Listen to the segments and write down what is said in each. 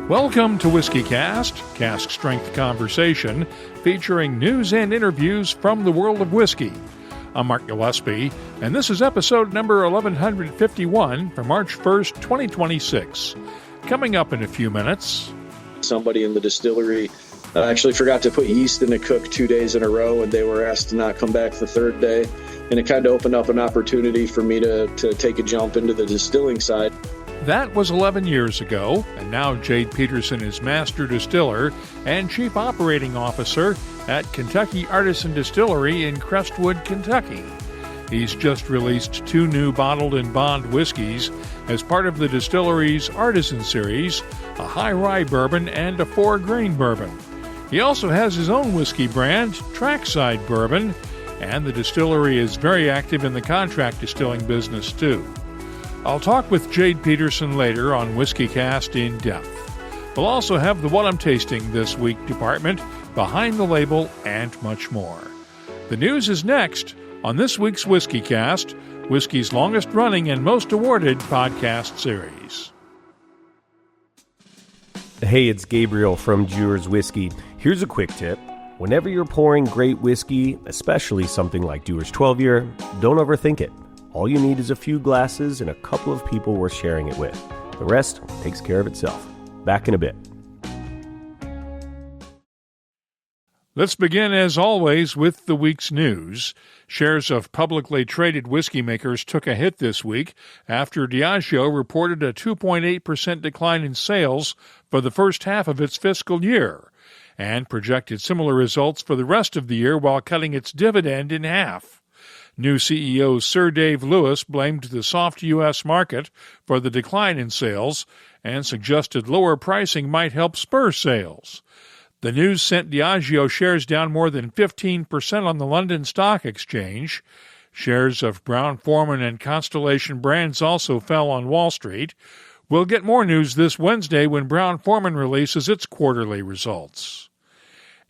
Welcome to WhiskyCast, cask strength conversation featuring news and interviews from the world of whiskey. I'm Mark Gillespie, and this is episode number 1151 for March 1st, 2026. Coming up in a few minutes. Somebody in the distillery actually forgot to put yeast in the cook 2 days in a row, and they were asked to not come back the third day. And it kind of opened up an opportunity for me to take a jump into the distilling side. That was 11 years ago, and now Jade Peterson is Master Distiller and Chief Operating Officer at Kentucky Artisan Distillery in Crestwood, Kentucky. He's just released 2 new bottled and bond whiskies as part of the distillery's Artisan Series, a high-rye bourbon and a 4-grain bourbon. He also has his own whiskey brand, Trackside Bourbon, and the distillery is very active in the contract distilling business too. I'll talk with Jade Peterson later on WhiskyCast In-Depth. We'll also have the What I'm Tasting This Week department, Behind the Label, and much more. The news is next on this week's WhiskyCast, whiskey's longest-running and most awarded podcast series. Hey, it's Gabriel from Dewar's Whiskey. Here's a quick tip. Whenever you're pouring great whiskey, especially something like Dewar's 12-year, don't overthink it. All you need is a few glasses and a couple of people worth sharing it with. The rest takes care of itself. Back in a bit. Let's begin, as always, with the week's news. Shares of publicly traded whiskey makers took a hit this week after Diageo reported a 2.8% decline in sales for the first half of its fiscal year and projected similar results for the rest of the year while cutting its dividend in half. New CEO Sir Dave Lewis blamed the soft U.S. market for the decline in sales and suggested lower pricing might help spur sales. The news sent Diageo shares down more than 15% on the London Stock Exchange. Shares of Brown-Forman and Constellation Brands also fell on Wall Street. We'll get more news this Wednesday when Brown-Forman releases its quarterly results.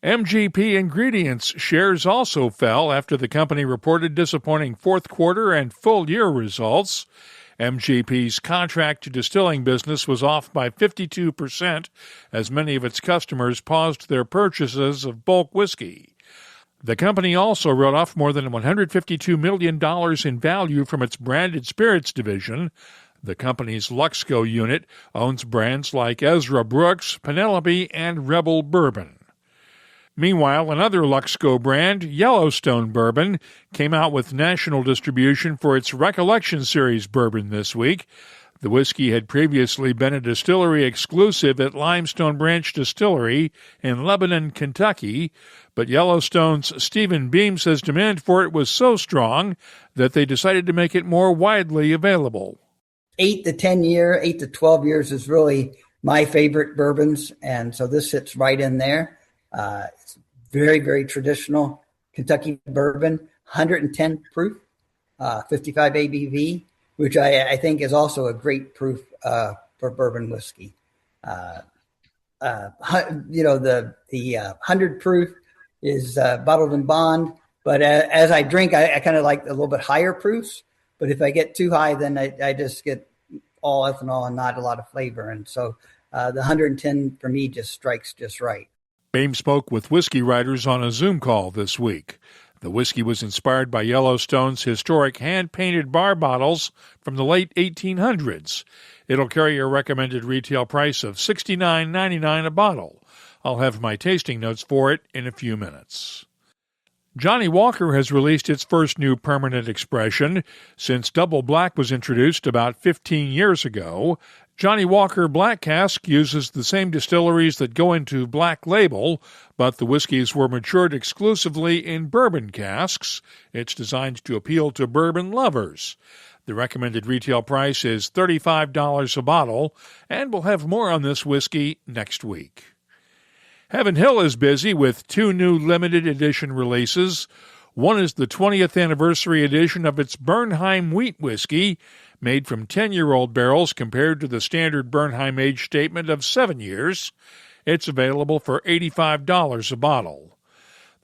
MGP Ingredients shares also fell after the company reported disappointing fourth quarter and full year results. MGP's contract distilling business was off by 52% as many of its customers paused their purchases of bulk whiskey. The company also wrote off more than $152 million in value from its branded spirits division. The company's Luxco unit owns brands like Ezra Brooks, Penelope, and Rebel Bourbon. Meanwhile, another Luxco brand, Yellowstone Bourbon, came out with national distribution for its Recollection Series bourbon this week. The whiskey had previously been a distillery exclusive at Limestone Branch Distillery in Lebanon, Kentucky, but Yellowstone's Stephen Beam says demand for it was so strong that they decided to make it more widely available. 8 to 10 year, 8 to 12 years is really my favorite bourbons, and so this sits right in there. It's very, very traditional Kentucky bourbon, 110 proof, 55 ABV, which I think is also a great proof for bourbon whiskey. The 100 proof is bottled and bond, but as I drink, I kind of like a little bit higher proofs. But if I get too high, then I just get all ethanol and not a lot of flavor. And so the 110 for me just strikes just right. Beam spoke with whiskey writers on a Zoom call this week. The whiskey was inspired by Yellowstone's historic hand-painted bar bottles from the late 1800s. It'll carry a recommended retail price of $69.99 a bottle. I'll have my tasting notes for it in a few minutes. Johnnie Walker has released its first new permanent expression since Double Black was introduced about 15 years ago. Johnnie Walker Black Cask uses the same distilleries that go into Black Label, but the whiskeys were matured exclusively in bourbon casks. It's designed to appeal to bourbon lovers. The recommended retail price is $35 a bottle, and we'll have more on this whiskey next week. Heaven Hill is busy with 2 new limited edition releases. One is the 20th anniversary edition of its Bernheim wheat whiskey, made from 10-year-old barrels compared to the standard Bernheim age statement of 7 years. It's available for $85 a bottle.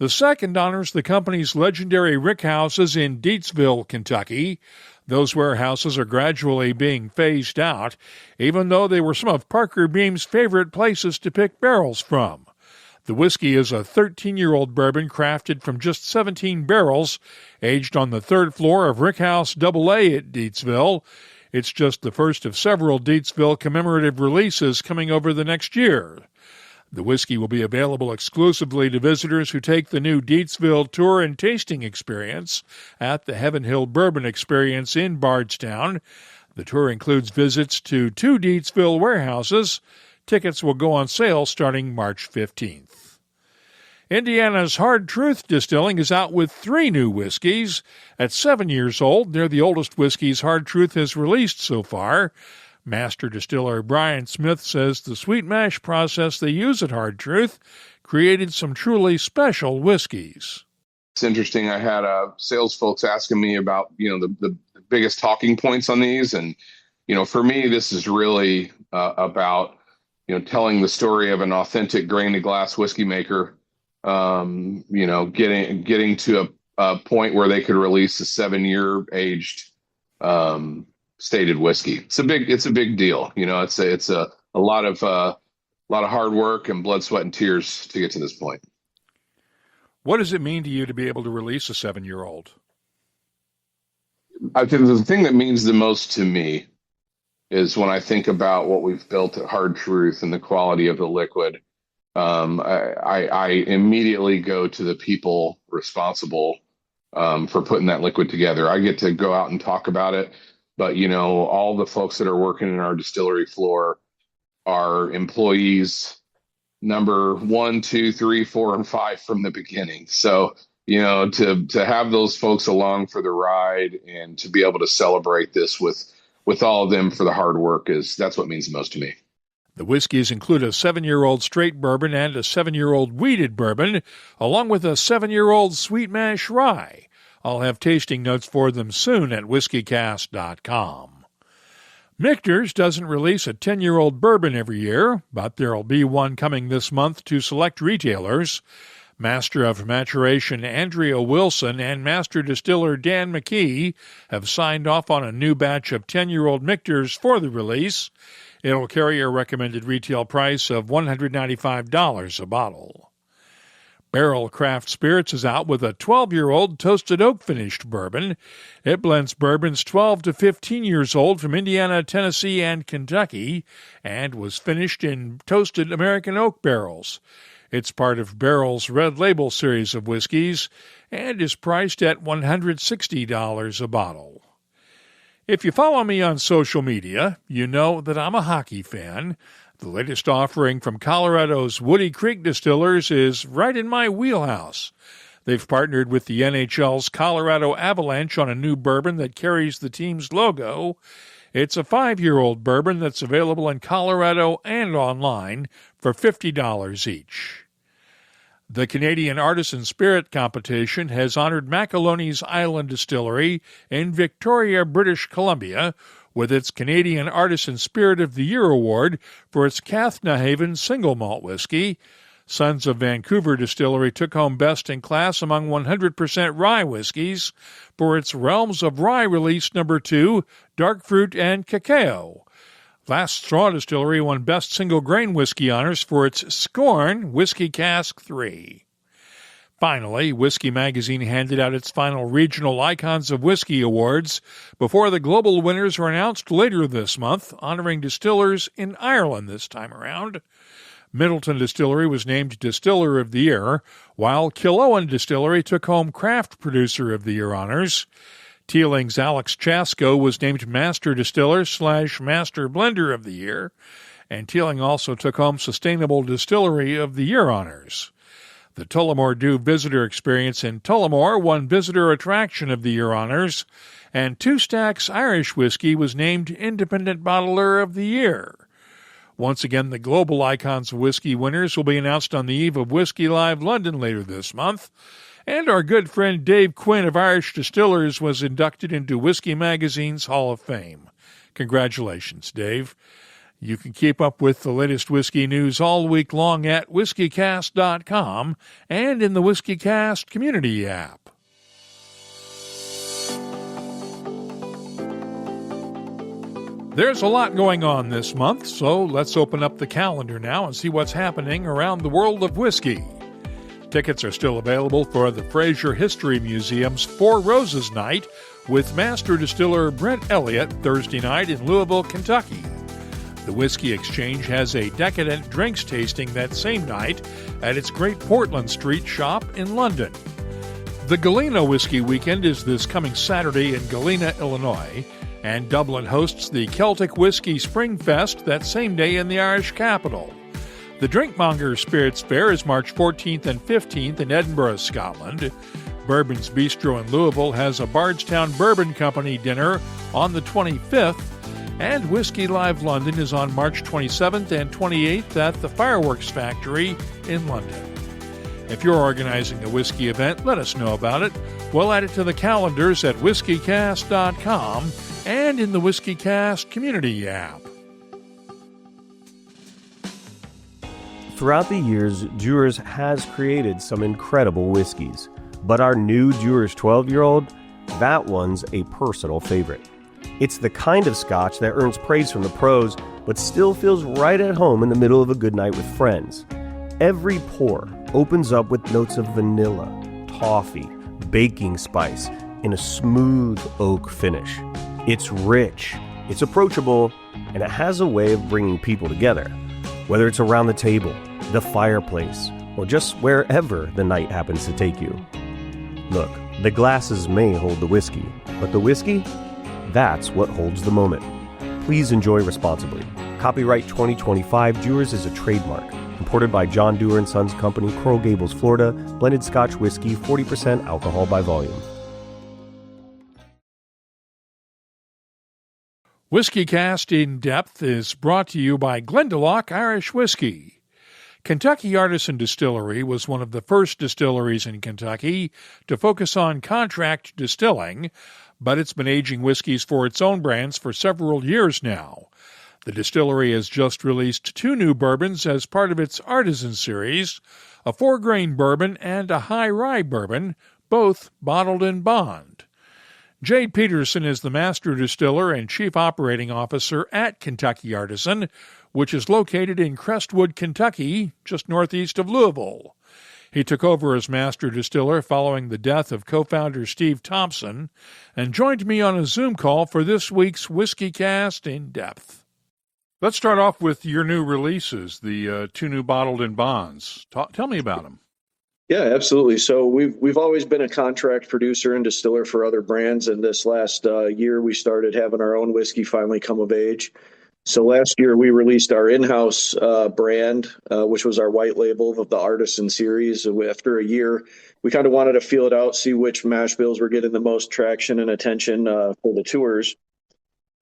The second honors the company's legendary rickhouses in Deatsville, Kentucky. Those warehouses are gradually being phased out, even though they were some of Parker Beam's favorite places to pick barrels from. The whiskey is a 13-year-old bourbon crafted from just 17 barrels, aged on the third floor of Rickhouse AA at Deatsville. It's just the first of several Deatsville commemorative releases coming over the next year. The whiskey will be available exclusively to visitors who take the new Deatsville tour and tasting experience at the Heaven Hill Bourbon Experience in Bardstown. The tour includes visits to 2 Deatsville warehouses. Tickets will go on sale starting March 15th. Indiana's Hard Truth Distilling is out with 3 new whiskeys. At 7 years old, they're the oldest whiskeys Hard Truth has released so far. Master distiller Brian Smith says the sweet mash process they use at Hard Truth created some truly special whiskeys. It's interesting. I had sales folks asking me about, the biggest talking points on these. And, for me, this is really about, telling the story of an authentic grain to glass whiskey maker, getting to a point where they could release a 7-year aged stated whiskey. It's a big deal. It's a lot of hard work and blood, sweat, and tears to get to this point. What does it mean to you to be able to release a 7-year-old? I think the thing that means the most to me is when I think about what we've built at Hard Truth and the quality of the liquid. I immediately go to the people responsible for putting that liquid together. I get to go out and talk about it, but all the folks that are working in our distillery floor are employees number 1, 2, 3, 4, and 5 from the beginning. So to have those folks along for the ride and to be able to celebrate this with all of them for the hard work that's what means the most to me. The whiskeys include a 7-year-old straight bourbon and a 7-year-old wheated bourbon, along with a 7-year-old sweet mash rye. I'll have tasting notes for them soon at whiskeycast.com. Michter's doesn't release a 10-year-old bourbon every year, but there'll be one coming this month to select retailers. Master of Maturation Andrea Wilson and Master Distiller Dan McKee have signed off on a new batch of 10-year-old Michter's for the release. It'll carry a recommended retail price of $195 a bottle. Barrel Craft Spirits is out with a 12-year-old toasted oak-finished bourbon. It blends bourbons 12 to 15 years old from Indiana, Tennessee, and Kentucky, and was finished in toasted American oak barrels. It's part of Barrel's Red Label series of whiskeys and is priced at $160 a bottle. If you follow me on social media, you know that I'm a hockey fan. The latest offering from Colorado's Woody Creek Distillers is right in my wheelhouse. They've partnered with the NHL's Colorado Avalanche on a new bourbon that carries the team's logo. It's a 5-year-old bourbon that's available in Colorado and online for $50 each. The Canadian Artisan Spirit Competition has honored Macaroni's Island Distillery in Victoria, British Columbia, with its Canadian Artisan Spirit of the Year award for its Cathnahaven single malt whiskey. Sons of Vancouver Distillery took home best in class among 100% rye whiskeys for its Realms of Rye release number 2, Dark Fruit and Cacao. Last Straw Distillery won Best Single Grain Whiskey honors for its Scorn Whiskey Cask 3. Finally, Whiskey Magazine handed out its final Regional Icons of Whiskey Awards before the global winners were announced later this month, honoring distillers in Ireland this time around. Middleton Distillery was named Distiller of the Year, while Killowen Distillery took home Craft Producer of the Year honors. Teeling's Alex Chasko was named Master Distiller / Master Blender of the Year, and Teeling also took home Sustainable Distillery of the Year honors. The Tullamore Dew Visitor Experience in Tullamore won Visitor Attraction of the Year honors, and Two Stacks Irish Whiskey was named Independent Bottler of the Year. Once again, the Global Icons of Whiskey winners will be announced on the eve of Whiskey Live London later this month. And our good friend Dave Quinn of Irish Distillers was inducted into Whiskey Magazine's Hall of Fame. Congratulations, Dave. You can keep up with the latest whiskey news all week long at whiskycast.com and in the WhiskyCast community app. There's a lot going on this month, so let's open up the calendar now and see what's happening around the world of whiskey. Tickets are still available for the Fraser History Museum's Four Roses Night with master distiller Brent Elliott Thursday night in Louisville, Kentucky. The Whiskey Exchange has a decadent drinks tasting that same night at its Great Portland Street shop in London. The Galena Whiskey Weekend is this coming Saturday in Galena, Illinois, and Dublin hosts the Celtic Whiskey Spring Fest that same day in the Irish capital. The Drinkmonger Spirits Fair is March 14th and 15th in Edinburgh, Scotland. Bourbon's Bistro in Louisville has a Bardstown Bourbon Company dinner on the 25th, and Whiskey Live London is on March 27th and 28th at the Fireworks Factory in London. If you're organizing a whiskey event, let us know about it. We'll add it to the calendars at whiskycast.com and in the WhiskyCast community app. Throughout the years, Dewar's has created some incredible whiskeys, but our new Dewar's 12-year-old, that one's a personal favorite. It's the kind of scotch that earns praise from the pros, but still feels right at home in the middle of a good night with friends. Every pour opens up with notes of vanilla, toffee, baking spice, and a smooth oak finish. It's rich, it's approachable, and it has a way of bringing people together. Whether it's around the table, the fireplace, or just wherever the night happens to take you. Look, the glasses may hold the whiskey, but the whiskey? That's what holds the moment. Please enjoy responsibly. Copyright 2025 Dewar's is a trademark. Imported by John Dewar & Sons Company, Coral Gables, Florida. Blended Scotch whiskey, 40% alcohol by volume. WhiskyCast In-Depth is brought to you by Glendalough Irish Whiskey. Kentucky Artisan Distillery was one of the first distilleries in Kentucky to focus on contract distilling, but it's been aging whiskeys for its own brands for several years now. The distillery has just released 2 new bourbons as part of its Artisan Series, a 4-grain bourbon and a high-rye bourbon, both bottled in bond. Jade Peterson is the master distiller and chief operating officer at Kentucky Artisan, which is located in Crestwood, Kentucky, just northeast of Louisville. He took over as master distiller following the death of co-founder Steve Thompson and joined me on a Zoom call for this week's WhiskyCast In-Depth. Let's start off with your new releases, the 2 new bottled in bonds. Tell me about them. Yeah, absolutely. So we've always been a contract producer and distiller for other brands, and this last year we started having our own whiskey finally come of age. So last year we released our in-house brand, which was our white label of the Artisan Series. After a year, we kind of wanted to feel it out, see which mash bills were getting the most traction and attention for the tours.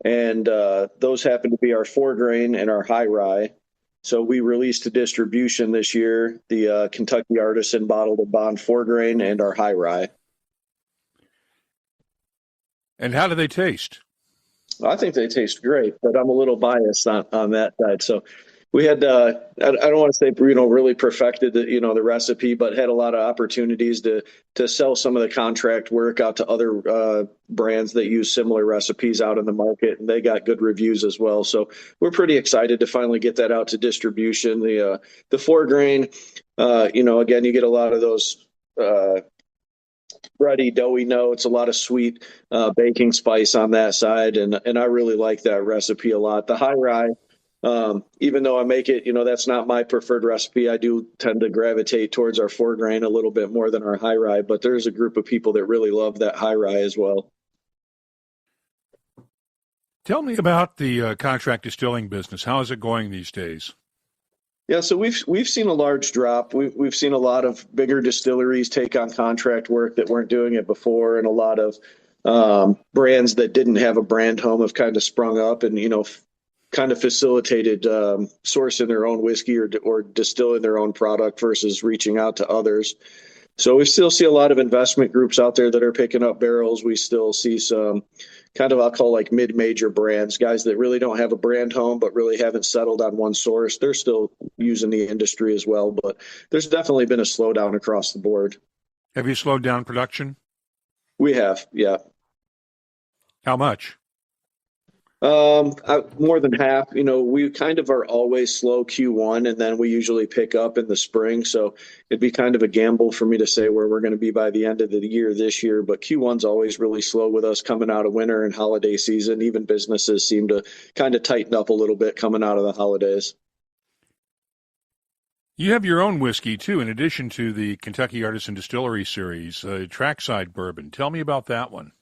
And those happen to be our 4-grain and our high-rye. So we released to distribution this year the Kentucky Artisan Bottled in Bond 4-grain and our high-rye. And how do they taste? I think they taste great, but I'm a little biased on that side. So we had, I don't want to say, really perfected the recipe, but had a lot of opportunities to sell some of the contract work out to other brands that use similar recipes out in the market, and they got good reviews as well. So we're pretty excited to finally get that out to distribution. The 4-grain, again, you get a lot of those bready, doughy notes, a lot of sweet baking spice on that side, and I really like that recipe a lot. The high-rye, even though I make it, that's not my preferred recipe. I do tend to gravitate towards our 4-grain a little bit more than our high-rye, but there's a group of people that really love that high-rye as well. Tell me about the contract distilling business. How is it going these days? Yeah, so we've seen a large drop. We've seen a lot of bigger distilleries take on contract work that weren't doing it before, and a lot of brands that didn't have a brand home have kind of sprung up and kind of facilitated sourcing their own whiskey or distilling their own product versus reaching out to others. So we still see a lot of investment groups out there that are picking up barrels. We still see some kind of, I'll call like mid-major brands, guys that really don't have a brand home, but really haven't settled on one source. They're still using the industry as well, but there's definitely been a slowdown across the board. Have you slowed down production? We have, yeah. How much? More than half. We kind of are always slow Q1, and then we usually pick up in the spring. So it'd be kind of a gamble for me to say where we're going to be by the end of the year this year. But Q1's always really slow with us coming out of winter and holiday season. Even businesses seem to kind of tighten up a little bit coming out of the holidays. You have your own whiskey, too, in addition to the Kentucky Artisan Distillery Series, Trackside Bourbon. Tell me about that one.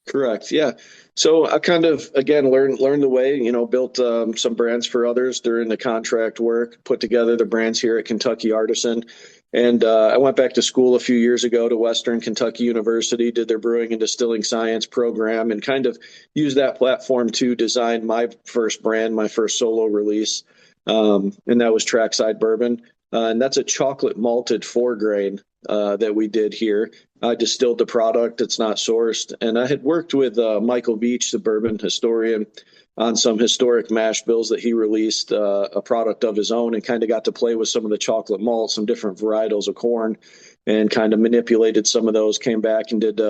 Correct. Yeah. So I kind of, again, learned the way, built some brands for others during the contract work, put together the brands here at Kentucky Artisan. And I went back to school a few years ago to Western Kentucky University, did their brewing and distilling science program, and kind of used that platform to design my first brand, my first solo release. And that was Trackside Bourbon. And that's a chocolate malted 4-grain that we did here. I distilled the product. It's not sourced. And I had worked with Michael Beach, the bourbon historian, on some historic mash bills that he released, a product of his own, and kind of got to play with some of the chocolate malt, some different varietals of corn, and kind of manipulated some of those, came back and did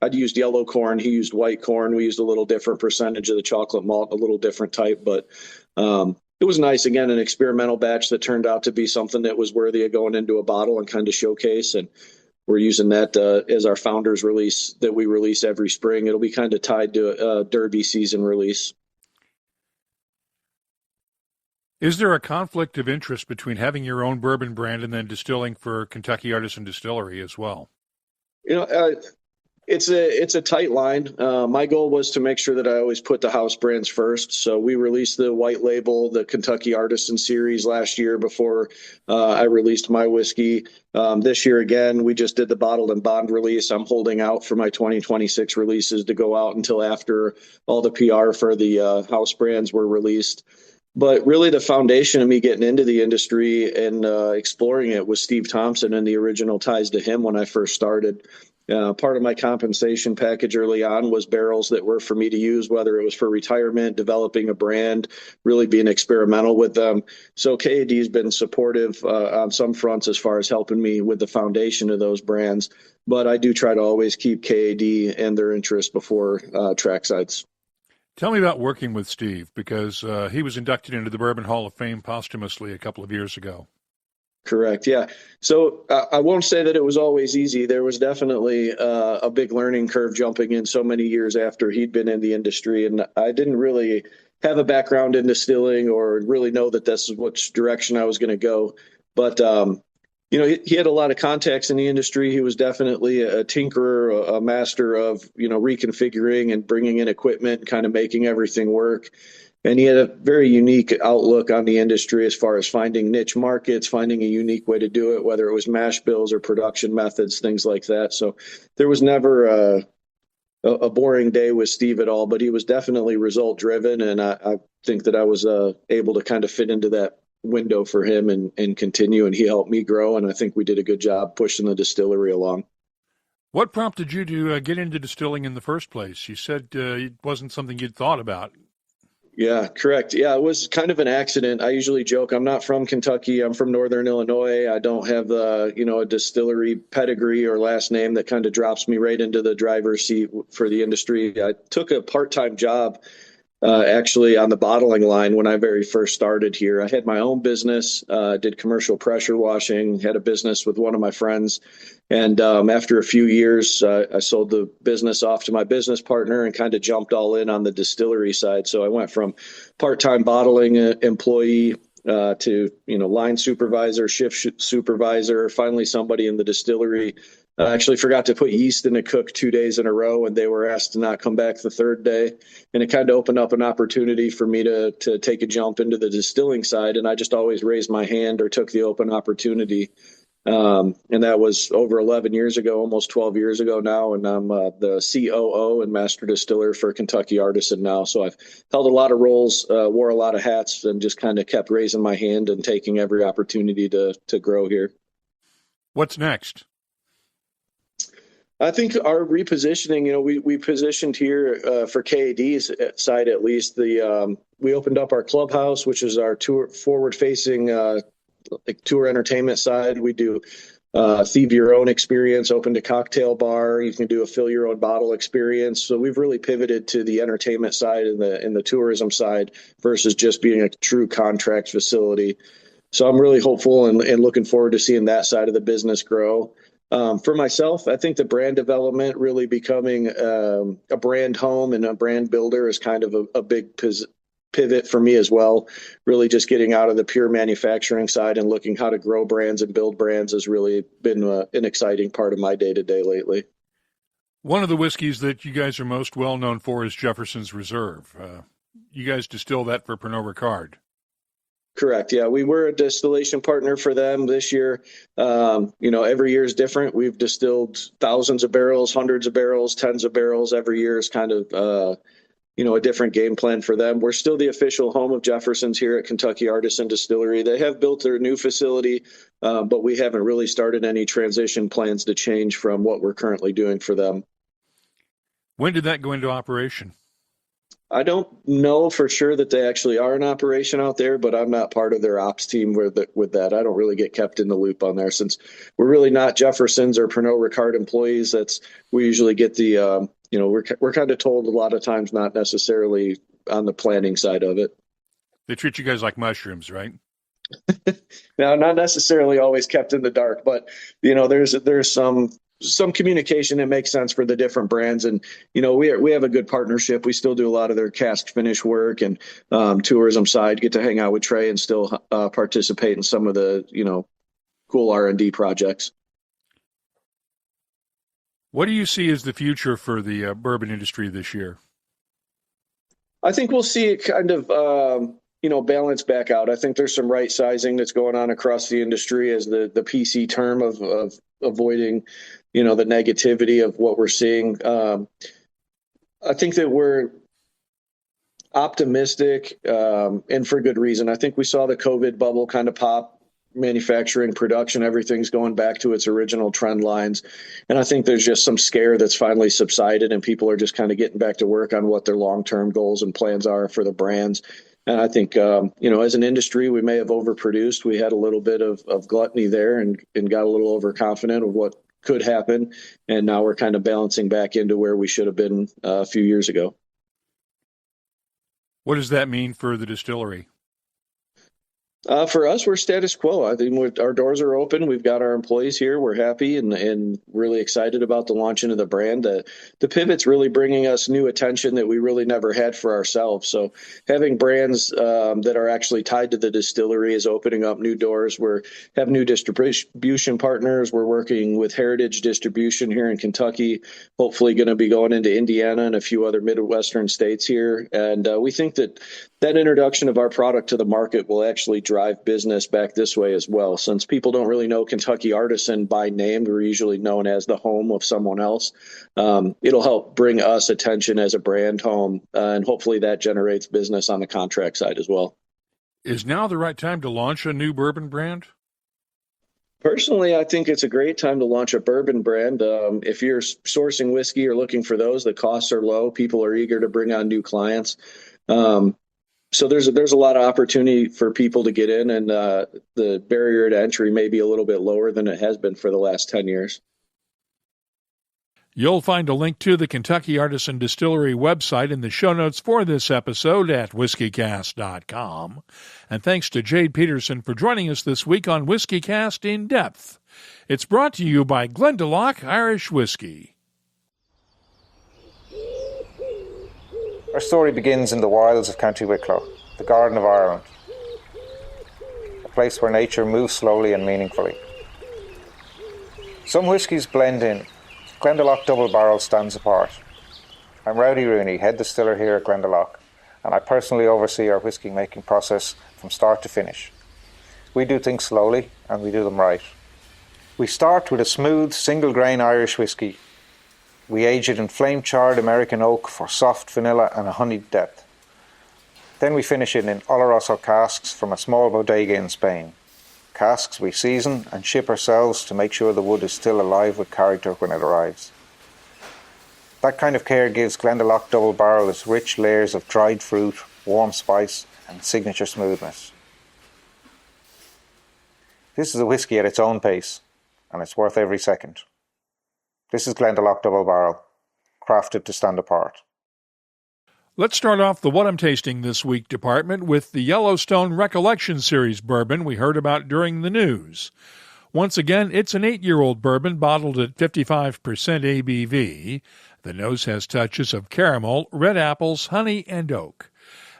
I'd used yellow corn. He used white corn. We used a little different percentage of the chocolate malt, a little different type, but it was nice. Again, an experimental batch that turned out to be something that was worthy of going into a bottle and kind of showcase. And we're using that as our founders release that we release every spring. It'll be kind of tied to a Derby season release. Is there a conflict of interest between having your own bourbon brand and then distilling for Kentucky Artisan Distillery as well? It's a tight line. My goal was to make sure that I always put the house brands first. So we released the white label, the Kentucky Artisan Series last year before I released my whiskey. This year, again, we just did the bottled and bond release. I'm holding out for my 2026 releases to go out until after all the PR for the house brands were released. But really the foundation of me getting into the industry and exploring it was Steve Thompson and the original ties to him when I first started. Part of my compensation package early on was barrels that were for me to use, whether it was for retirement, developing a brand, really being experimental with them. So KAD has been supportive on some fronts as far as helping me with the foundation of those brands. But I do try to always keep KAD and their interests before Trackside's. Tell me about working with Steve, because he was inducted into the Bourbon Hall of Fame posthumously a couple of years ago. Correct. Yeah. So I won't say that it was always easy. There was definitely a big learning curve jumping in so many years after he'd been in the industry. And I didn't really have a background in distilling or really know that this is which direction I was going to go. But, he had a lot of contacts in the industry. He was definitely a tinkerer, a master of, reconfiguring and bringing in equipment and kind of making everything work. And he had a very unique outlook on the industry as far as finding niche markets, finding a unique way to do it, whether it was mash bills or production methods, things like that. So there was never a boring day with Steve at all, but he was definitely result driven. And I think that I was able to kind of fit into that window for him and continue. And he helped me grow. And I think we did a good job pushing the distillery along. What prompted you to get into distilling in the first place? You said it wasn't something you'd thought about. Yeah, correct. Yeah, it was kind of an accident. I usually joke I'm not from Kentucky. I'm from Northern Illinois. I don't have a distillery pedigree or last name that kind of drops me right into the driver's seat for the industry. I took a part-time job actually on the bottling line when I very first started here. I had my own business, did commercial pressure washing, had a business with one of my friends. And after a few years, I sold the business off to my business partner and kind of jumped all in on the distillery side. So I went from part-time bottling employee to, line supervisor, shift supervisor, finally somebody in the distillery. I actually forgot to put yeast in a cook 2 days in a row, and they were asked to not come back the third day. And it kind of opened up an opportunity for me to take a jump into the distilling side. And I just always raised my hand or took the open opportunity. And that was over 11 years ago, almost 12 years ago now. And I'm the COO and master distiller for Kentucky Artisan now. So I've held a lot of roles, wore a lot of hats, and just kind of kept raising my hand and taking every opportunity to grow here. What's next? I think our repositioning, we positioned here for KAD's side at least. We opened up our clubhouse, which is our forward-facing tour entertainment side. We do thieve your own experience, open to cocktail bar. You can do a fill your own bottle experience. So we've really pivoted to the entertainment side and the tourism side versus just being a true contract facility. So I'm really hopeful and looking forward to seeing that side of the business grow. For myself, I think the brand development, really becoming a brand home and a brand builder, is kind of a big pivot for me as well. Really just getting out of the pure manufacturing side and looking how to grow brands and build brands has really been an exciting part of my day-to-day lately. One of the whiskeys that you guys are most well known for is Jefferson's Reserve. You guys distill that for Pernod Ricard. Correct. Yeah, we were a distillation partner for them this year. Every year is different. We've distilled thousands of barrels, hundreds of barrels, tens of barrels. Every year is kind of, a different game plan for them. We're still the official home of Jefferson's here at Kentucky Artisan Distillery. They have built their new facility, but we haven't really started any transition plans to change from what we're currently doing for them. When did that go into operation? I don't know for sure that they actually are in operation out there, but I'm not part of their ops team with that. I don't really get kept in the loop on there since we're really not Jefferson's or Pernod Ricard employees. We usually get the, we're kind of told a lot of times, not necessarily on the planning side of it. They treat you guys like mushrooms, right? Now, not necessarily always kept in the dark, but there's some communication that makes sense for the different brands. And, we have a good partnership. We still do a lot of their cask finish work and tourism side, get to hang out with Trey and still participate in some of the, cool R&D projects. What do you see as the future for the bourbon industry this year? I think we'll see it kind of, balance back out. I think there's some right sizing that's going on across the industry as the PC term of avoiding, the negativity of what we're seeing. I think that we're optimistic, and for good reason. I think we saw the COVID bubble kind of pop. Manufacturing, production, everything's going back to its original trend lines. And I think there's just some scare that's finally subsided and people are just kind of getting back to work on what their long-term goals and plans are for the brands. And I think, as an industry, we may have overproduced. We had a little bit of gluttony there and got a little overconfident of what could happen. And now we're kind of balancing back into where we should have been a few years ago. What does that mean for the distillery? For us, we're status quo. I think our doors are open. We've got our employees here. We're happy and really excited about the launch into the brand. The pivot's really bringing us new attention that we really never had for ourselves. So having brands that are actually tied to the distillery is opening up new doors. We have new distribution partners. We're working with Heritage Distribution here in Kentucky, hopefully going to be going into Indiana and a few other Midwestern states here. And we think that introduction of our product to the market will actually drive business back this way as well. Since people don't really know Kentucky Artisan by name, we're usually known as the home of someone else. It'll help bring us attention as a brand home, and hopefully that generates business on the contract side as well. Is now the right time to launch a new bourbon brand? Personally, I think it's a great time to launch a bourbon brand. If you're sourcing whiskey or looking for those, the costs are low. People are eager to bring on new clients. So there's a lot of opportunity for people to get in, and the barrier to entry may be a little bit lower than it has been for the last 10 years. You'll find a link to the Kentucky Artisan Distillery website in the show notes for this episode at whiskeycast.com. And thanks to Jade Peterson for joining us this week on WhiskyCast In-Depth. It's brought to you by Glendalough Irish Whiskey. Our story begins in the wilds of County Wicklow, the Garden of Ireland, a place where nature moves slowly and meaningfully. Some whiskies blend in. Glendalough Double Barrel stands apart. I'm Rowdy Rooney, head distiller here at Glendalough, and I personally oversee our whiskey making process from start to finish. We do things slowly, and we do them right. We start with a smooth, single-grain Irish whiskey. We age it in flame-charred American oak for soft vanilla and a honeyed depth. Then we finish it in Oloroso casks from a small bodega in Spain. Casks we season and ship ourselves to make sure the wood is still alive with character when it arrives. That kind of care gives Glendalough Double Barrel its rich layers of dried fruit, warm spice and signature smoothness. This is a whisky at its own pace, and it's worth every second. This is Glendalough Double Barrel, crafted to stand apart. Let's start off the What I'm Tasting This Week department with the Yellowstone Recollection Series bourbon we heard about during the news. Once again, it's an 8-year-old bourbon bottled at 55% ABV. The nose has touches of caramel, red apples, honey, and oak.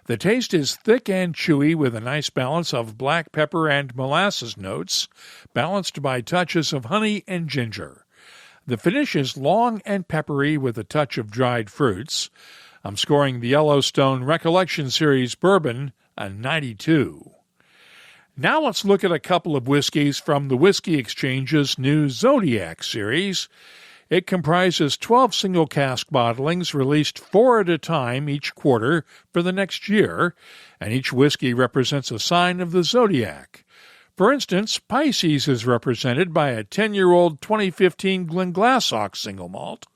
The taste is thick and chewy with a nice balance of black pepper and molasses notes, balanced by touches of honey and ginger. The finish is long and peppery with a touch of dried fruits. I'm scoring the Yellowstone Recollection Series bourbon a 92. Now let's look at a couple of whiskeys from the Whiskey Exchange's new Zodiac series. It comprises 12 single cask bottlings released 4 at a time each quarter for the next year, and each whiskey represents a sign of the zodiac. For instance, Pisces is represented by a 10-year-old 2015 Glenglassaugh single malt.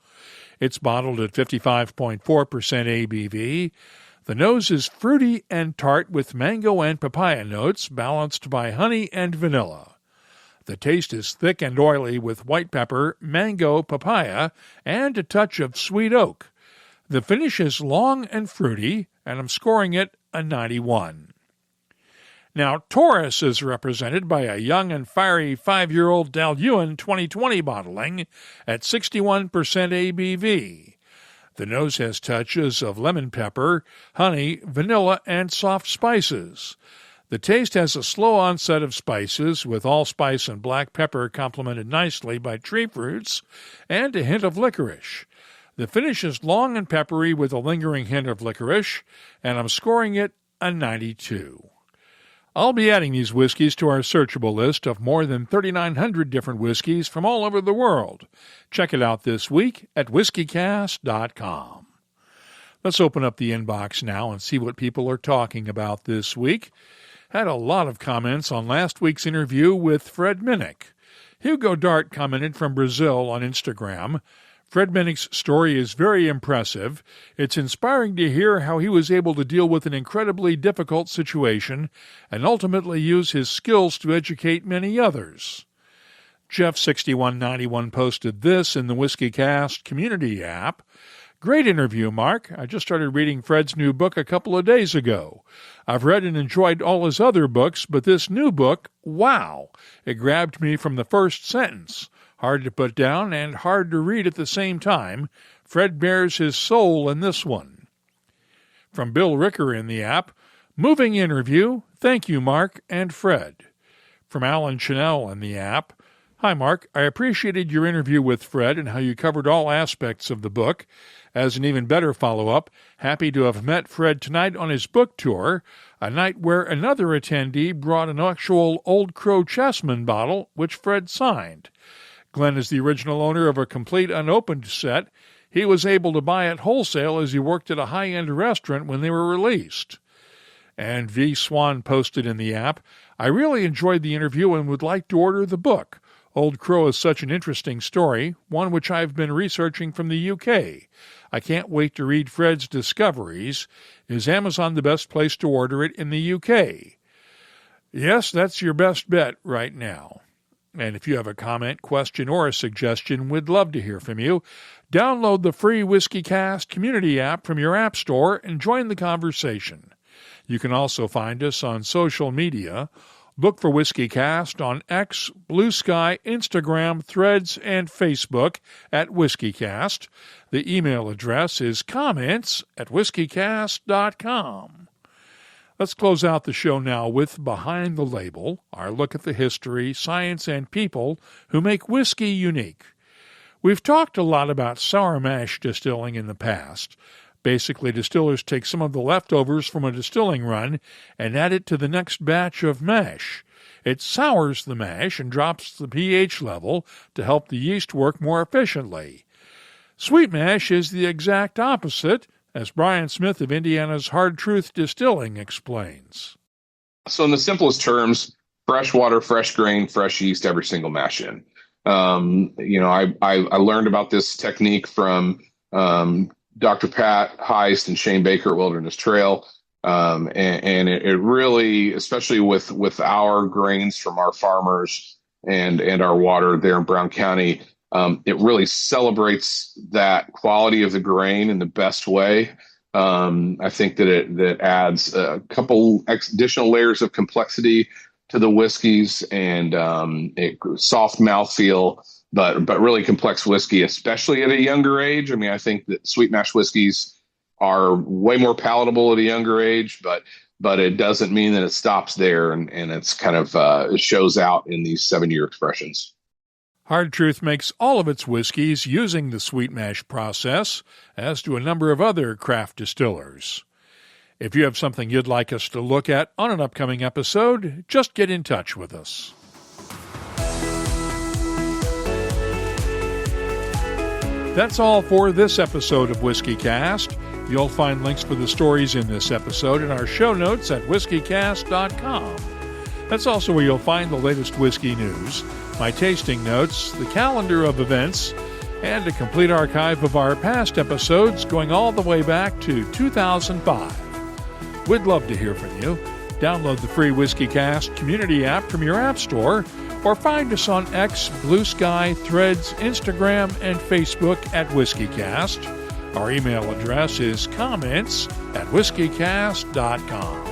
It's bottled at 55.4% ABV. The nose is fruity and tart with mango and papaya notes balanced by honey and vanilla. The taste is thick and oily with white pepper, mango, papaya, and a touch of sweet oak. The finish is long and fruity, and I'm scoring it a 91. Now, Taurus is represented by a young and fiery 5-year-old Dalyuan 2020 bottling at 61% ABV. The nose has touches of lemon pepper, honey, vanilla, and soft spices. The taste has a slow onset of spices, with allspice and black pepper complemented nicely by tree fruits and a hint of licorice. The finish is long and peppery with a lingering hint of licorice, and I'm scoring it a 92. I'll be adding these whiskeys to our searchable list of more than 3,900 different whiskeys from all over the world. Check it out this week at whiskycast.com. Let's open up the inbox now and see what people are talking about this week. Had a lot of comments on last week's interview with Fred Minnick. Hugo Dart commented from Brazil on Instagram. Fred Minnick's story is very impressive. It's inspiring to hear how he was able to deal with an incredibly difficult situation and ultimately use his skills to educate many others. Jeff6191 posted this in the WhiskyCast community app. Great interview, Mark. I just started reading Fred's new book a couple of days ago. I've read and enjoyed all his other books, but this new book, wow! It grabbed me from the first sentence. Hard to put down and hard to read at the same time. Fred bears his soul in this one. From Bill Ricker in the app, moving interview. Thank you, Mark and Fred. From Alan Chanel in the app, hi, Mark. I appreciated your interview with Fred and how you covered all aspects of the book. As an even better follow-up, happy to have met Fred tonight on his book tour, a night where another attendee brought an actual Old Crow Chessman bottle, which Fred signed. Glenn is the original owner of a complete unopened set. He was able to buy it wholesale as he worked at a high-end restaurant when they were released. And V. Swan posted in the app, I really enjoyed the interview and would like to order the book. Old Crow is such an interesting story, one which I've been researching from the UK. I can't wait to read Fred's discoveries. Is Amazon the best place to order it in the UK? Yes, that's your best bet right now. And if you have a comment, question, or a suggestion, we'd love to hear from you. Download the free WhiskyCast community app from your app store and join the conversation. You can also find us on social media. Look for WhiskyCast on X, Blue Sky, Instagram, Threads, and Facebook at WhiskyCast. The email address is comments@whiskycast.com. Let's close out the show now with Behind the Label, our look at the history, science, and people who make whiskey unique. We've talked a lot about sour mash distilling in the past. Basically, distillers take some of the leftovers from a distilling run and add it to the next batch of mash. It sours the mash and drops the pH level to help the yeast work more efficiently. Sweet mash is the exact opposite, as Brian Smith of Indiana's Hard Truth Distilling explains. So in the simplest terms, fresh water, fresh grain, fresh yeast, every single mash in. I learned about this technique from Dr. Pat Heist and Shane Baker at Wilderness Trail. And it really, especially with our grains from our farmers and our water there in Brown County, it really celebrates that quality of the grain in the best way. I think that adds a couple additional layers of complexity to the whiskeys and soft mouthfeel, but really complex whiskey, especially at a younger age. I mean, I think that sweet mash whiskeys are way more palatable at a younger age, but it doesn't mean that it stops there, and it's kind of it shows out in these 7-year expressions. Hard Truth makes all of its whiskeys using the sweet mash process, as do a number of other craft distillers. If you have something you'd like us to look at on an upcoming episode, just get in touch with us. That's all for this episode of WhiskyCast. You'll find links for the stories in this episode in our show notes at whiskeycast.com. That's also where you'll find the latest whiskey news, my tasting notes, the calendar of events, and a complete archive of our past episodes going all the way back to 2005. We'd love to hear from you. Download the free WhiskyCast community app from your app store, or find us on X, Blue Sky, Threads, Instagram, and Facebook at WhiskyCast. Our email address is comments@whiskeycast.com.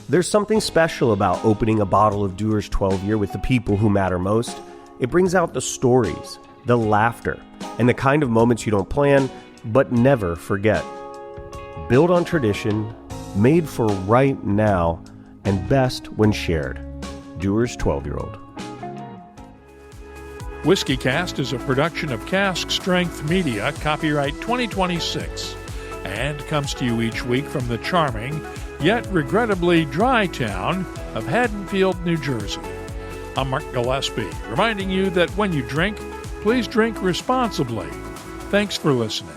There's something special about opening a bottle of Dewar's 12-year with the people who matter most. It brings out the stories, the laughter, and the kind of moments you don't plan, but never forget. Built on tradition, made for right now, and best when shared. Dewar's 12-year-old. WhiskyCast is a production of Cask Strength Media, copyright 2026, and comes to you each week from the charming, yet regrettably dry town of Haddonfield, New Jersey. I'm Mark Gillespie, reminding you that when you drink, please drink responsibly. Thanks for listening.